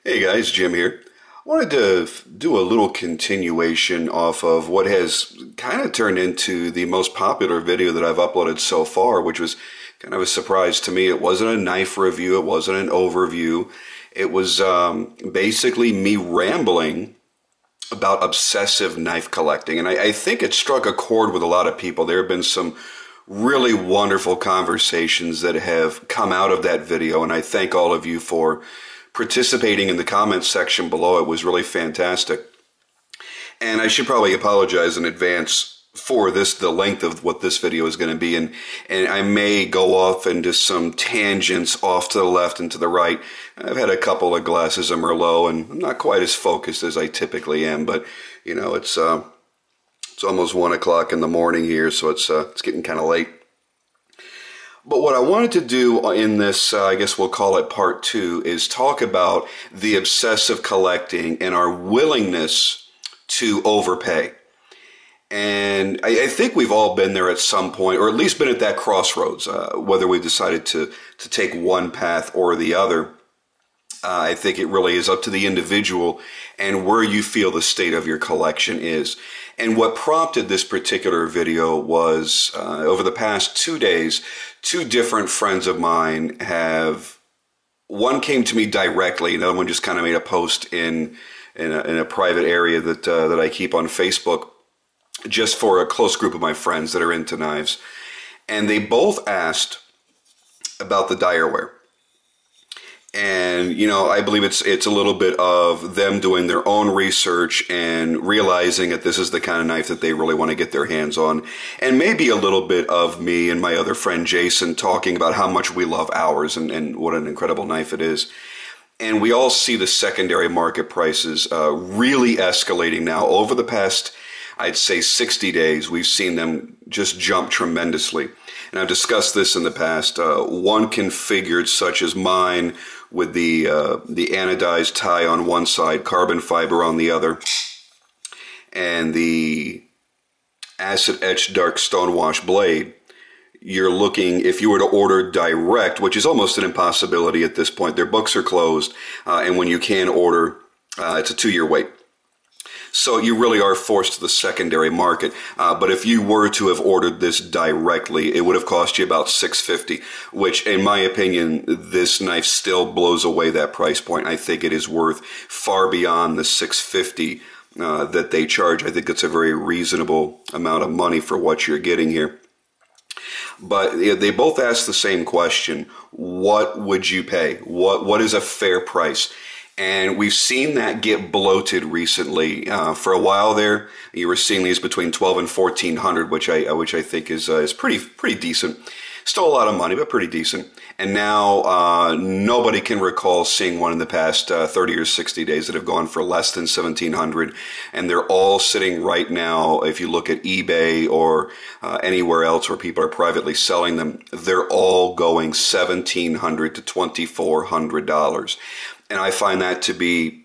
Hey guys, Jim here. I wanted to do a little continuation off of what has kind of turned into the most popular video that I've uploaded so far, which was kind of a surprise to me. It wasn't a knife review, it wasn't an overview. It was basically me rambling about obsessive knife collecting. And I think it struck a chord with a lot of people. There have been some really wonderful conversations that have come out of that video, and I thank all of you for participating in the comments section below. It was really fantastic. And I should probably apologize in advance for the length of what this video is going to be, and I may go off into some tangents off to the left and to the right. I've had a couple of glasses of Merlot, and I'm not quite as focused as I typically am, but you know, it's almost 1 o'clock in the morning here, so it's getting kind of late. But what I wanted to do in this, I guess we'll call it part 2, is talk about the obsessive collecting and our willingness to overpay. And I think we've all been there at some point, or at least been at that crossroads, whether we decided to take one path or the other. I think it really is up to the individual and where you feel the state of your collection is. And what prompted this particular video was over the past 2 days, 2 different friends of mine one came to me directly, another one just kind of made a post in a private area that I keep on Facebook, just for a close group of my friends that are into knives. And they both asked about the direware. And, you know, I believe it's a little bit of them doing their own research and realizing that this is the kind of knife that they really want to get their hands on. And maybe a little bit of me and my other friend Jason talking about how much we love ours and what an incredible knife it is. And we all see the secondary market prices really escalating now. Over the past, I'd say 60 days, we've seen them just jump tremendously. And I've discussed this in the past. One configured, such as mine, with the anodized tie on one side, carbon fiber on the other, and the acid etched dark stonewash blade, you're looking, if you were to order direct, which is almost an impossibility at this point, their books are closed, and when you can order, it's a 2-year wait. So you really are forced to the secondary market. But if you were to have ordered this directly, it would have cost you about $650, which in my opinion, this knife still blows away that price point. I think it is worth far beyond the $650 that they charge. I think it's a very reasonable amount of money for what you're getting here. But they both asked the same question. What would you pay? What is a fair price? And we've seen that get bloated recently. For a while there, you were seeing these between $1,200 and $1,400, which I think is pretty decent. Still a lot of money, but pretty decent. And now nobody can recall seeing one in the past 30 or 60 days that have gone for less than $1,700. And they're all sitting right now, if you look at eBay or anywhere else where people are privately selling them, they're all going $1,700 to $2,400. And I find that to be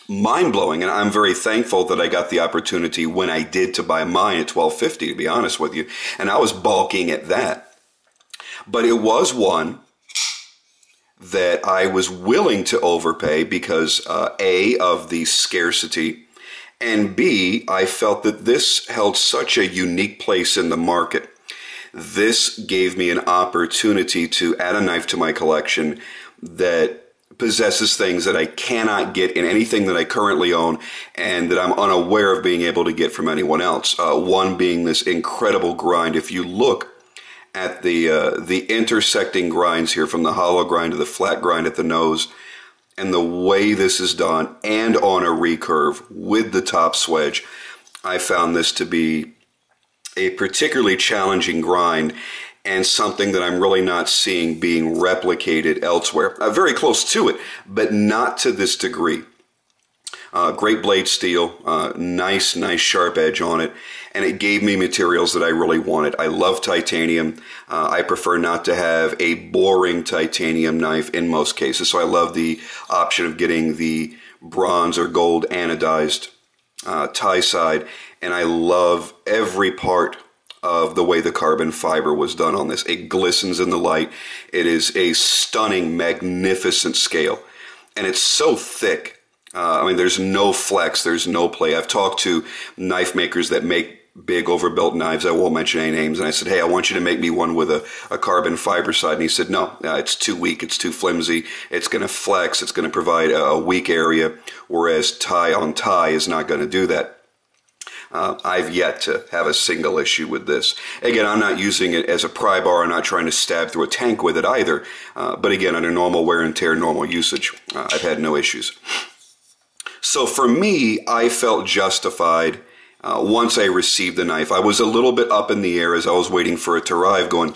mind-blowing, and I'm very thankful that I got the opportunity when I did to buy mine at $1,250, to be honest with you, and I was balking at that. But it was one that I was willing to overpay because, A, of the scarcity, and B, I felt that this held such a unique place in the market. This gave me an opportunity to add a knife to my collection that possesses things that I cannot get in anything that I currently own and that I'm unaware of being able to get from anyone else. One being this incredible grind. If you look at the intersecting grinds here, from the hollow grind to the flat grind at the nose, and the way this is done, and on a recurve with the top swedge, I found this to be a particularly challenging grind, and something that I'm really not seeing being replicated elsewhere. Very close to it, but not to this degree. Great blade steel, nice sharp edge on it, and it gave me materials that I really wanted. I love titanium. I prefer not to have a boring titanium knife in most cases, so I love the option of getting the bronze or gold anodized tie side, and I love every part of the way the carbon fiber was done on this. It glistens in the light. It is a stunning, magnificent scale. and it's so thick. I mean, there's no flex, there's no play. I've talked to knife makers that make big overbuilt knives. I won't mention any names. And I said, hey, I want you to make me one with a carbon fiber side. And he said, no, it's too weak. It's too flimsy. It's going to flex. It's going to provide a weak area, whereas tie on tie is not going to do that. I've yet to have a single issue with this. Again, I'm not using it as a pry bar. I'm not trying to stab through a tank with it either. But again, under normal wear and tear, normal usage, I've had no issues. So for me, I felt justified once I received the knife. I was a little bit up in the air as I was waiting for it to arrive, going,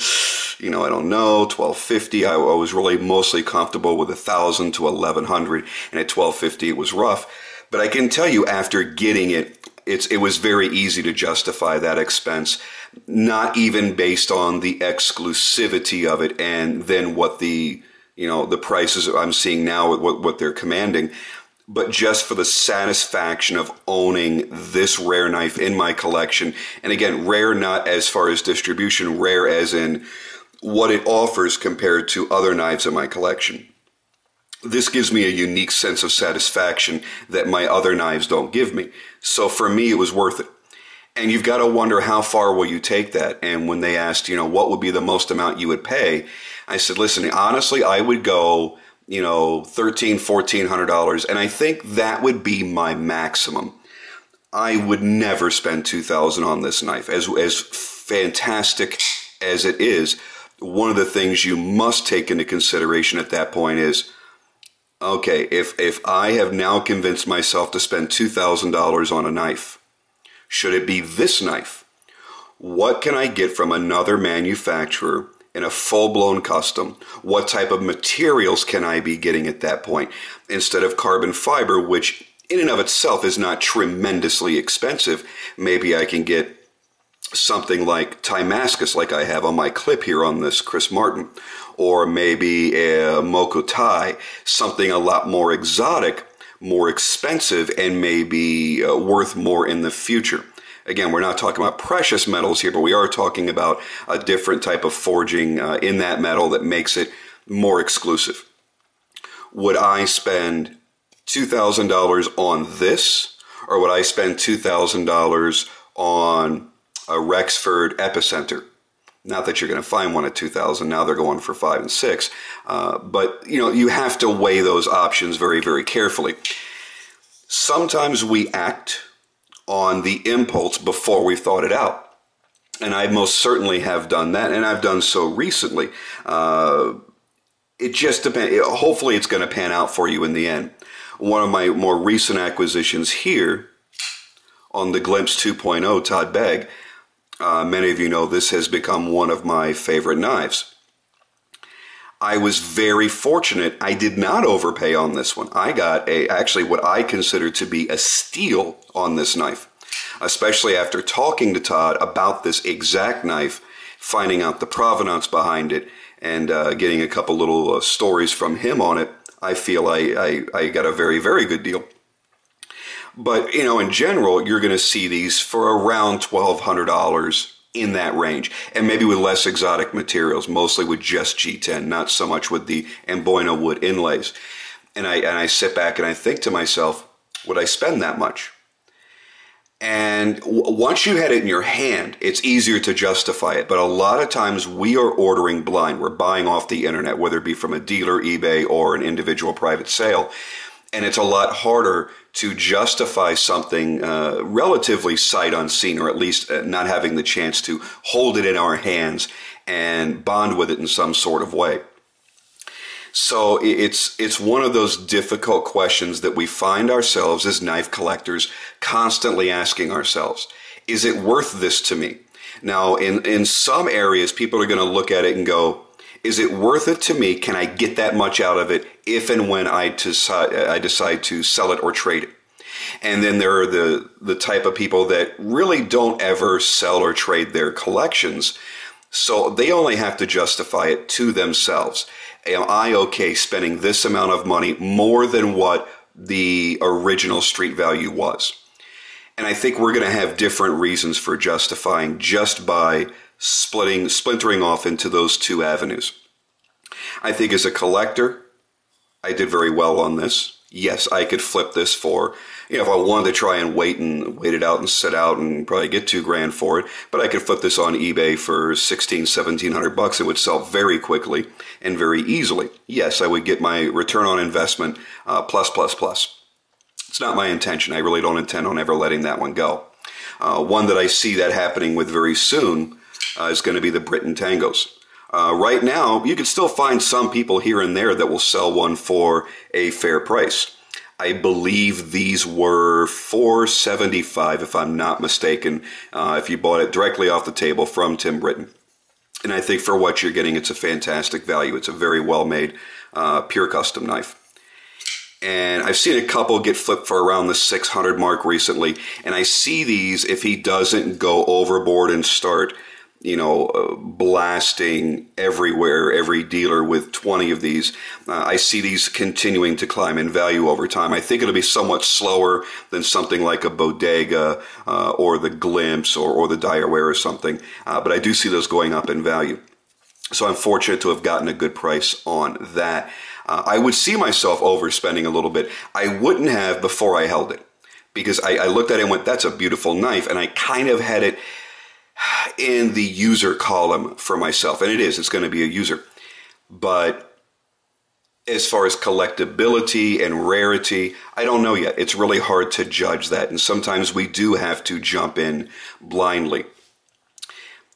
you know, I don't know, $1,250. I was really mostly comfortable with $1,000 to $1,100, and at $1,250 it was rough. But I can tell you, after getting it, it was very easy to justify that expense, not even based on the exclusivity of it and then what the prices I'm seeing now, what they're commanding, but just for the satisfaction of owning this rare knife in my collection. And again, rare not as far as distribution, rare as in what it offers compared to other knives in my collection. This gives me a unique sense of satisfaction that my other knives don't give me. So for me, it was worth it. And you've got to wonder, how far will you take that? And when they asked, what would be the most amount you would pay? I said, listen, honestly, I would go, $1,300, $1,400. And I think that would be my maximum. I would never spend $2,000 on this knife. As fantastic as it is, one of the things you must take into consideration at that point is, okay, if I have now convinced myself to spend $2,000 on a knife, should it be this knife? What can I get from another manufacturer in a full-blown custom? What type of materials can I be getting at that point? Instead of carbon fiber, which in and of itself is not tremendously expensive, maybe I can get something like Timascus, like I have on my clip here on this Chris Martin, or maybe a Moko tie, something a lot more exotic, more expensive, and maybe worth more in the future. Again, we're not talking about precious metals here, but we are talking about a different type of forging in that metal that makes it more exclusive. Would I spend $2,000 on this, or would I spend $2,000 on a Rexford Epicenter? Not that you're going to find one at $2,000. Now they're going for $5,000 and $6,000. But you have to weigh those options very, very carefully. Sometimes we act on the impulse before we've thought it out. And I most certainly have done that, and I've done so recently. It just depends. Hopefully it's going to pan out for you in the end. One of my more recent acquisitions here on the Glimpse 2.0 Todd Begg, many of you know this has become one of my favorite knives. I was very fortunate. I did not overpay on this one. I got actually what I consider to be a steal on this knife, especially after talking to Todd about this exact knife, finding out the provenance behind it, and getting a couple little stories from him on it. I feel I got a very, very good deal. But, in general, you're going to see these for around $1,200 in that range, and maybe with less exotic materials, mostly with just G10, not so much with the Amboina wood inlays. And I sit back and I think to myself, would I spend that much? And once you had it in your hand, it's easier to justify it. But a lot of times we are ordering blind. We're buying off the internet, whether it be from a dealer, eBay, or an individual private sale. And it's a lot harder to justify something relatively sight unseen, or at least not having the chance to hold it in our hands and bond with it in some sort of way. So it's one of those difficult questions that we find ourselves as knife collectors constantly asking ourselves. Is it worth this to me? Now, in some areas, people are going to look at it and go, is it worth it to me? Can I get that much out of it if and when I decide to sell it or trade it? And then there are the type of people that really don't ever sell or trade their collections. So they only have to justify it to themselves. Am I okay spending this amount of money more than what the original street value was? And I think we're going to have different reasons for justifying just by splintering off into those two avenues. I think as a collector, I did very well on this. Yes, I could flip this for, if I wanted to try and wait it out and sit out and probably get $2,000 for it, but I could flip this on eBay for 1,700 bucks. It would sell very quickly and very easily. Yes, I would get my return on investment plus, plus, plus. It's not my intention. I really don't intend on ever letting that one go. One that I see that happening with very soon is going to be the Britain Tangos. Right now, you can still find some people here and there that will sell one for a fair price. I believe these were $475, if I'm not mistaken, if you bought it directly off the table from Tim Britton. And I think for what you're getting, it's a fantastic value. It's a very well-made, pure custom knife. And I've seen a couple get flipped for around the 600 mark recently. And I see these, if he doesn't go overboard and start blasting everywhere, every dealer with 20 of these. I see these continuing to climb in value over time. I think it'll be somewhat slower than something like a Bodega or the Glimpse or the Direware or something, but I do see those going up in value. So I'm fortunate to have gotten a good price on that. I would see myself overspending a little bit. I wouldn't have before I held it, because I looked at it and went, that's a beautiful knife, and I kind of had it in the user column for myself. And it's going to be a user. But as far as collectability and rarity, I don't know yet. It's really hard to judge that. And sometimes we do have to jump in blindly.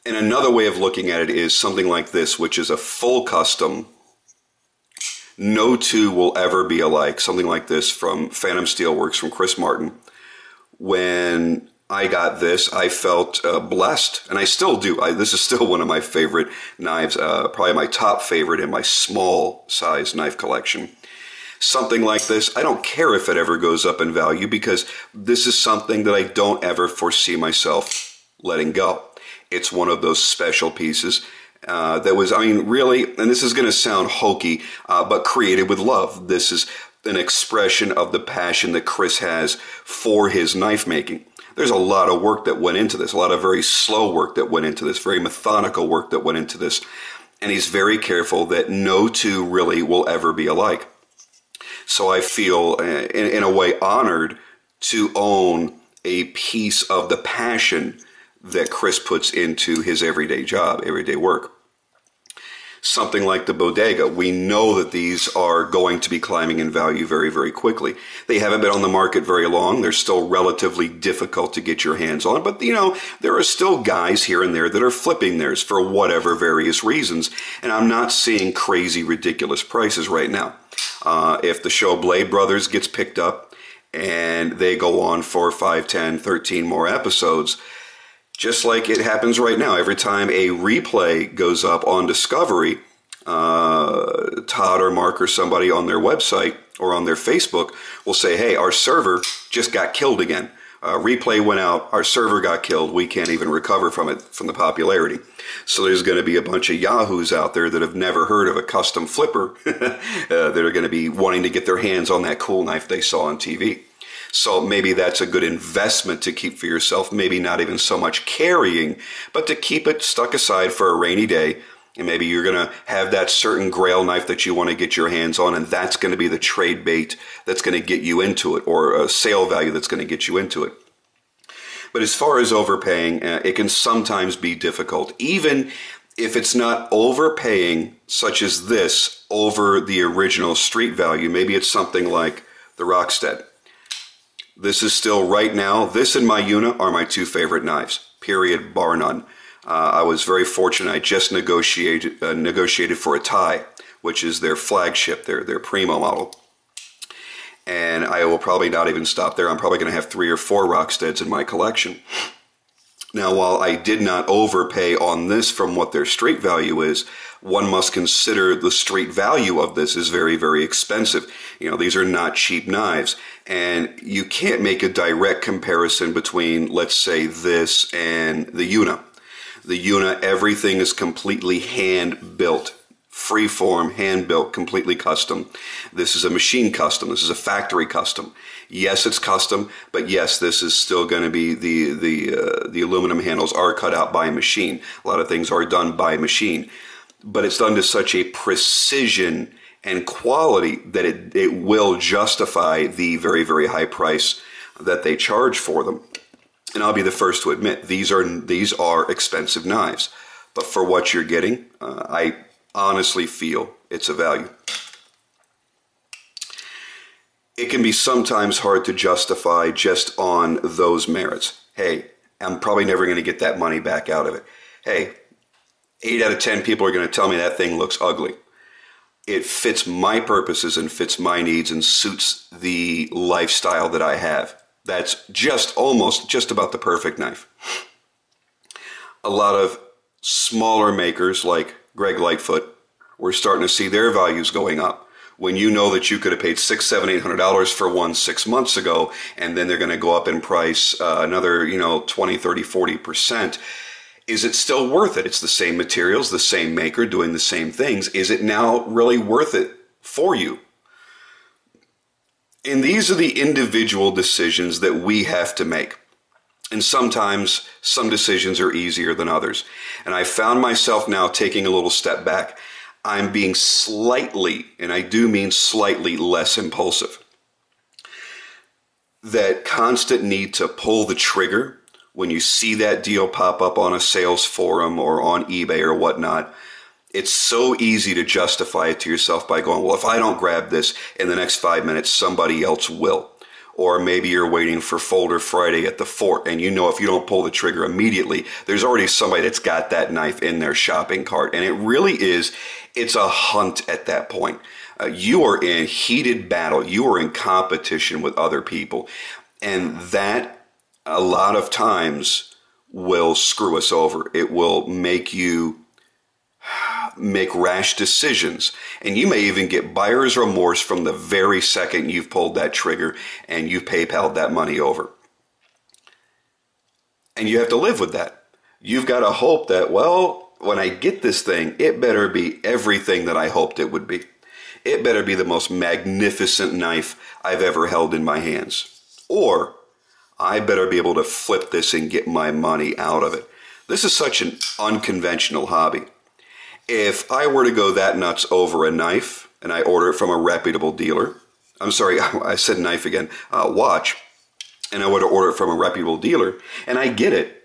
And another way of looking at it is something like this, which is a full custom. No two will ever be alike. Something like this from Phantom Steelworks, from Chris Martin. When I got this, I felt blessed, and I still do. This is still one of my favorite knives, probably my top favorite in my small size knife collection. Something like this, I don't care if it ever goes up in value, because this is something that I don't ever foresee myself letting go. It's one of those special pieces that was, really, and this is going to sound hokey, but created with love. This is an expression of the passion that Chris has for his knife making. There's a lot of work that went into this, a lot of very slow work that went into this, very methodical work that went into this. And he's very careful that no two really will ever be alike. So I feel, in a way, honored to own a piece of the passion that Chris puts into his everyday job, everyday work. Something like the Bodega, we know that these are going to be climbing in value very, very quickly. They haven't been on the market very long. They're still relatively difficult to get your hands on. But, there are still guys here and there that are flipping theirs for whatever various reasons. And I'm not seeing crazy, ridiculous prices right now. If the show Blade Brothers gets picked up and they go on for 5, 10, 13 more episodes, just like it happens right now, every time a replay goes up on Discovery, Todd or Mark or somebody on their website or on their Facebook will say, hey, our server just got killed again. Replay went out, our server got killed, we can't even recover from it, from the popularity. So there's going to be a bunch of yahoos out there that have never heard of a custom flipper that are going to be wanting to get their hands on that cool knife they saw on TV. So maybe that's a good investment to keep for yourself, maybe not even so much carrying, but to keep it stuck aside for a rainy day. And maybe you're going to have that certain grail knife that you want to get your hands on, and that's going to be the trade bait that's going to get you into it, or a sale value that's going to get you into it. But as far as overpaying, it can sometimes be difficult, even if it's not overpaying, such as this, over the original street value. Maybe it's something like the Rockstead. This is still, right now, this and my Una are my two favorite knives, period, bar none. I was very fortunate. I just negotiated for a tie, which is their flagship, their primo model. And I will probably not even stop there. I'm probably going to have 3 or 4 Rocksteads in my collection. Now, while I did not overpay on this from what their street value is, one must consider the street value of this is very, very expensive. These are not cheap knives. And you can't make a direct comparison between, let's say, this and the Una. The Una, everything is completely hand-built. Freeform, hand-built, completely custom. This is a machine custom. This is a factory custom. Yes, it's custom, but yes, this is still going to be the aluminum handles are cut out by machine. A lot of things are done by machine, but it's done to such a precision and quality that it will justify the very, very high price that they charge for them. And I'll be the first to admit, these are expensive knives. But for what you're getting, I honestly feel it's a value. It can be sometimes hard to justify just on those merits. Hey, I'm probably never going to get that money back out of it. Hey, 8 out of 10 people are going to tell me that thing looks ugly. It fits my purposes and fits my needs and suits the lifestyle that I have. That's just about the perfect knife. A lot of smaller makers like Greg Lightfoot, we're starting to see their values going up. When you know that you could have paid $600, $700, $800 for one 6 months ago, and then they're going to go up in price another 20, 30, 40%. Is it still worth it? It's the same materials, the same maker, doing the same things. Is it now really worth it for you? And these are the individual decisions that we have to make. And sometimes some decisions are easier than others. And I found myself now taking a little step back. I'm being slightly, and I do mean slightly, less impulsive. That constant need to pull the trigger when you see that deal pop up on a sales forum or on eBay or whatnot, it's so easy to justify it to yourself by going, well, if I don't grab this in the next 5 minutes, somebody else will. Or maybe you're waiting for Folder Friday at the fort, and if you don't pull the trigger immediately, there's already somebody that's got that knife in their shopping cart. And it really is, it's a hunt at that point. You are in heated battle. You are in competition with other people. And that, a lot of times, will screw us over. It will make you make rash decisions, and you may even get buyer's remorse from the very second you've pulled that trigger and you've PayPal'd that money over. And you have to live with that. You've got to hope that, well, when I get this thing, it better be everything that I hoped it would be. It better be the most magnificent knife I've ever held in my hands. Or I better be able to flip this and get my money out of it. This is such an unconventional hobby. If I were to go that nuts over a knife and I order it from a reputable dealer, I'm sorry, I said knife again, watch, and I were to order it from a reputable dealer and I get it,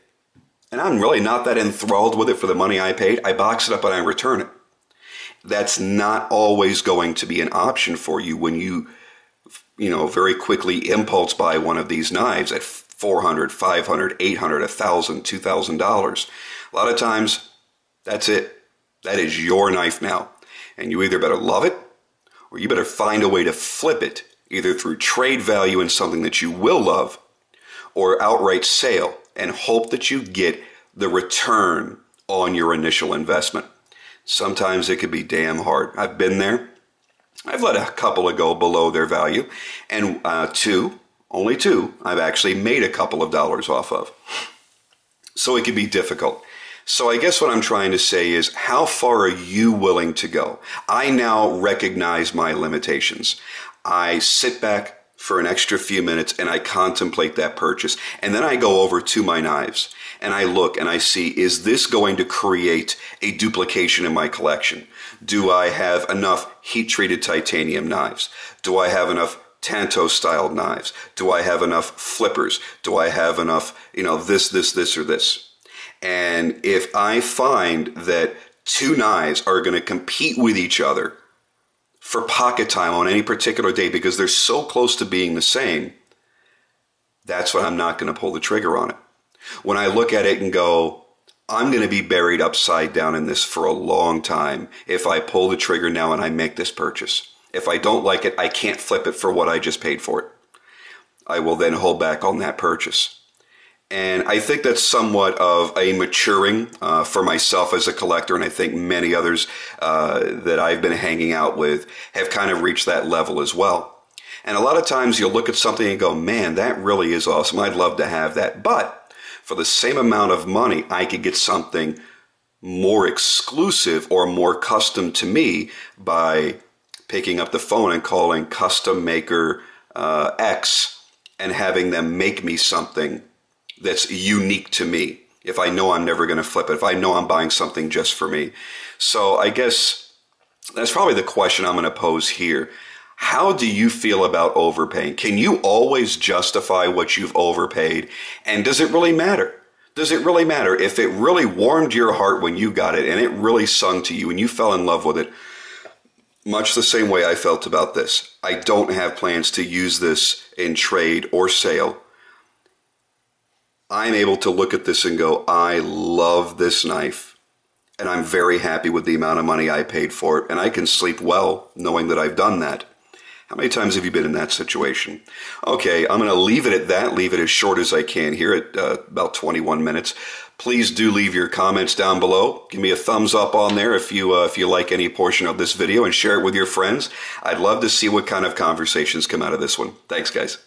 and I'm really not that enthralled with it for the money I paid, I box it up and I return it. That's not always going to be an option for you when you very quickly impulse buy one of these knives at $400, $500, $800, $1,000, $2,000. A lot of times, that's it. That is your knife now. And you either better love it, or you better find a way to flip it, either through trade value in something that you will love, or outright sale, and hope that you get the return on your initial investment. Sometimes it could be damn hard. I've been there. I've let a couple go below their value, and only two, I've actually made a couple of dollars off of. So it can be difficult. So I guess what I'm trying to say is, how far are you willing to go? I now recognize my limitations. I sit back for an extra few minutes and I contemplate that purchase. And then I go over to my knives and I look and I see, is this going to create a duplication in my collection? Do I have enough heat-treated titanium knives? Do I have enough Tanto-styled knives? Do I have enough flippers? Do I have enough, this, or this? And if I find that two knives are going to compete with each other for pocket time on any particular day because they're so close to being the same, that's when I'm not going to pull the trigger on it. When I look at it and go, I'm going to be buried upside down in this for a long time if I pull the trigger now and I make this purchase. If I don't like it, I can't flip it for what I just paid for it. I will then hold back on that purchase. And I think that's somewhat of a maturing for myself as a collector, and I think many others that I've been hanging out with have kind of reached that level as well. And a lot of times you'll look at something and go, man, that really is awesome. I'd love to have that. But for the same amount of money, I could get something more exclusive or more custom to me by picking up the phone and calling custom maker X and having them make me something that's unique to me, if I know I'm never going to flip it, if I know I'm buying something just for me. So I guess That's probably the question I'm going to pose here. How do you feel about overpaying? Can you always justify what you've overpaid? And does it really matter? Does it really matter if it really warmed your heart when you got it and it really sung to you and you fell in love with it? Much the same way I felt about this. I don't have plans to use this in trade or sale. I'm able to look at this and go, I love this knife, and I'm very happy with the amount of money I paid for it, and I can sleep well knowing that I've done that. How many times have you been in that situation? Okay, I'm going to leave it at that, leave it as short as I can here at about 21 minutes. Please do leave your comments down below. Give me a thumbs up on there if you like any portion of this video, and share it with your friends. I'd love to see what kind of conversations come out of this one. Thanks, guys.